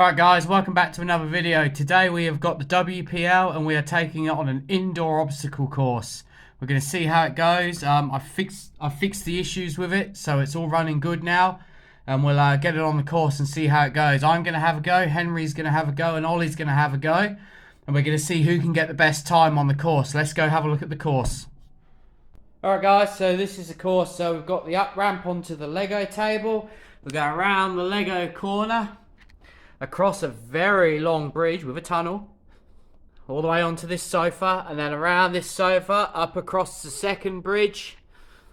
Alright guys, welcome back to another video. Today we have got the WPL and we are taking it on an indoor obstacle course. We're going to see how it goes. I fixed the issues with it, so it's all running good now. And we'll get it on the course and see how it goes. I'm going to have a go, Henry's going to have a go, and Ollie's going to have a go. And we're going to see who can get the best time on the course. Let's go have a look at the course. Alright guys, so this is the course. So we've got the up ramp onto the Lego table. We'll go around the Lego corner, across a very long bridge with a tunnel, all the way onto this sofa, and then around this sofa, up across the second bridge,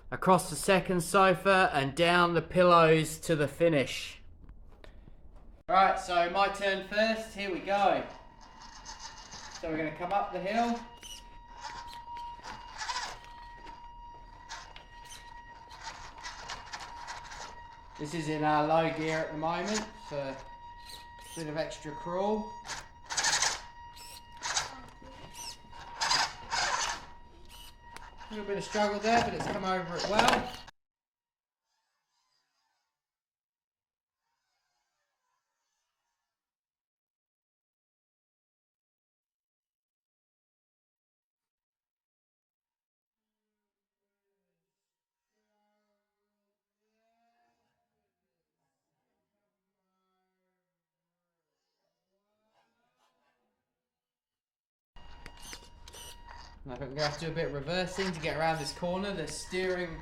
across the second sofa, and down the pillows to the finish. Alright, so my turn first, here we go. So we're going to come up the hill. This is in our low gear at the moment, for bit of extra crawl. A little bit of struggle there, but it's come over it well. I think we're going to have to do a bit of reversing to get around this corner. The steering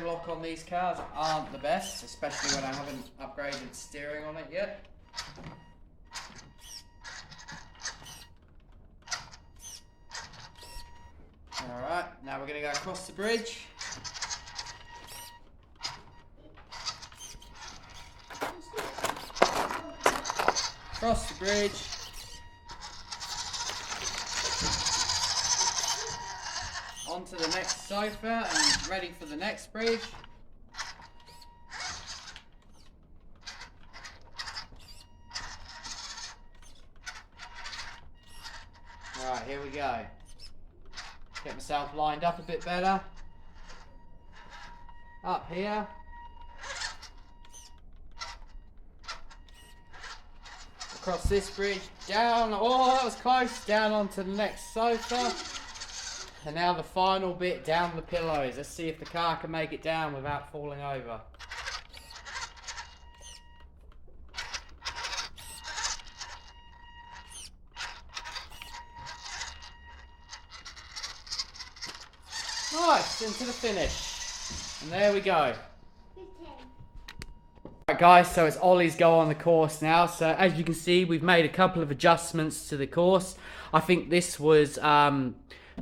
lock on these cars aren't the best, especially when I haven't upgraded steering on it yet. Alright, now we're going to go across the bridge. Across the bridge. Onto the next sofa and ready for the next bridge. Alright, here we go. Get myself lined up a bit better. Up here. Across this bridge, down, oh that was close, down onto the next sofa. And now the final bit, down the pillows. Let's see if the car can make it down without falling over. Nice, into the finish. And there we go. Alright guys, so it's Ollie's go on the course now. So as you can see, we've made a couple of adjustments to the course. I think this was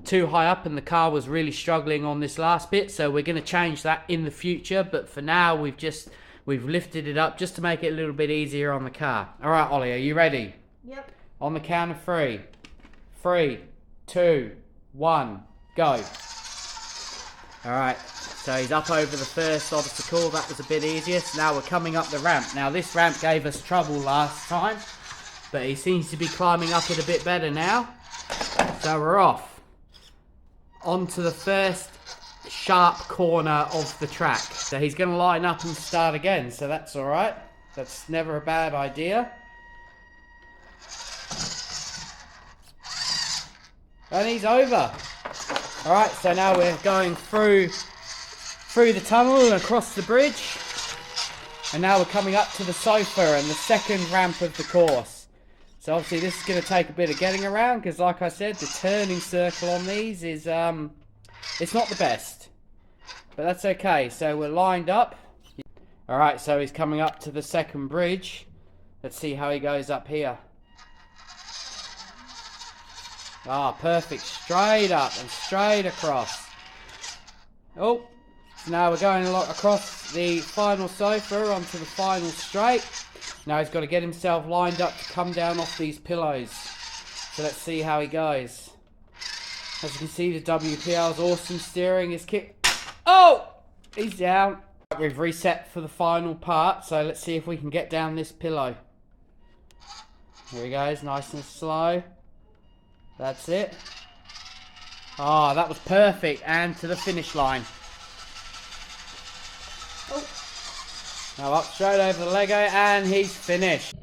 too high up and the car was really struggling on this last bit, so we're going to change that in the future, but for now we've lifted it up just to make it a little bit easier on the car. Alright Ollie, are you ready? Yep. On the count of 3. 3, 2, 1, go. Alright, so he's up over the first obstacle. That was a bit easier. So now we're coming up the ramp. Now this ramp gave us trouble last time, but he seems to be climbing up it a bit better now. So we're off onto the first sharp corner of the track. So he's going to line up and start again, so that's alright. That's never a bad idea. And he's over. Alright, so now we're going through the tunnel and across the bridge. And now we're coming up to the sofa and the second ramp of the course. So obviously this is going to take a bit of getting around, because like I said, the turning circle on these is, it's not the best. But that's okay, so we're lined up. Alright, so he's coming up to the second bridge. Let's see how he goes up here. Ah, perfect. Straight up and straight across. Oh, so now we're going across the final sofa onto the final straight. Now he's got to get himself lined up to come down off these pillows. So let's see how he goes. As you can see, the WPL's awesome steering is kick. Oh! He's down. We've reset for the final part, so let's see if we can get down this pillow. Here he goes, nice and slow. That's it. Ah, that was perfect, and to the finish line. Oh. Now up straight over the Lego, and he's finished.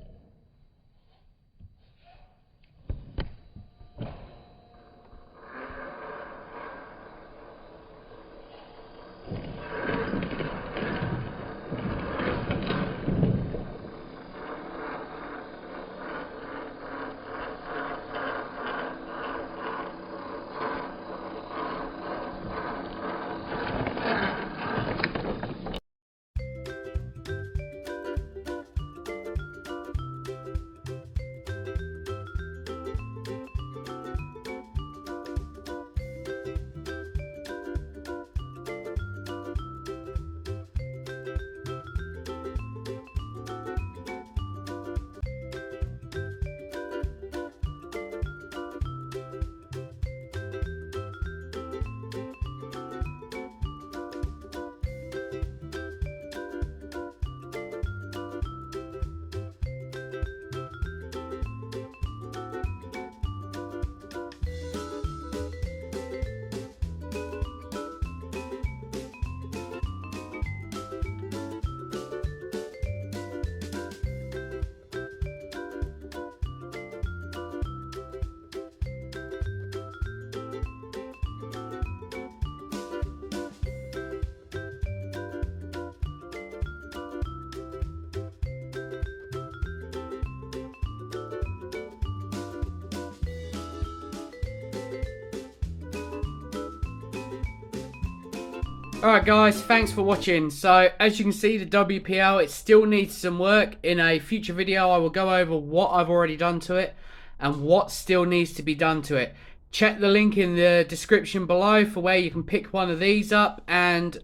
Alright guys, thanks for watching. So as you can see, the WPL, it still needs some work. In a future video I will go over what I've already done to it and what still needs to be done to it. Check the link in the description below for where you can pick one of these up, and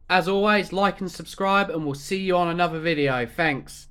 as always, like and subscribe, and we'll see you on another video. Thanks.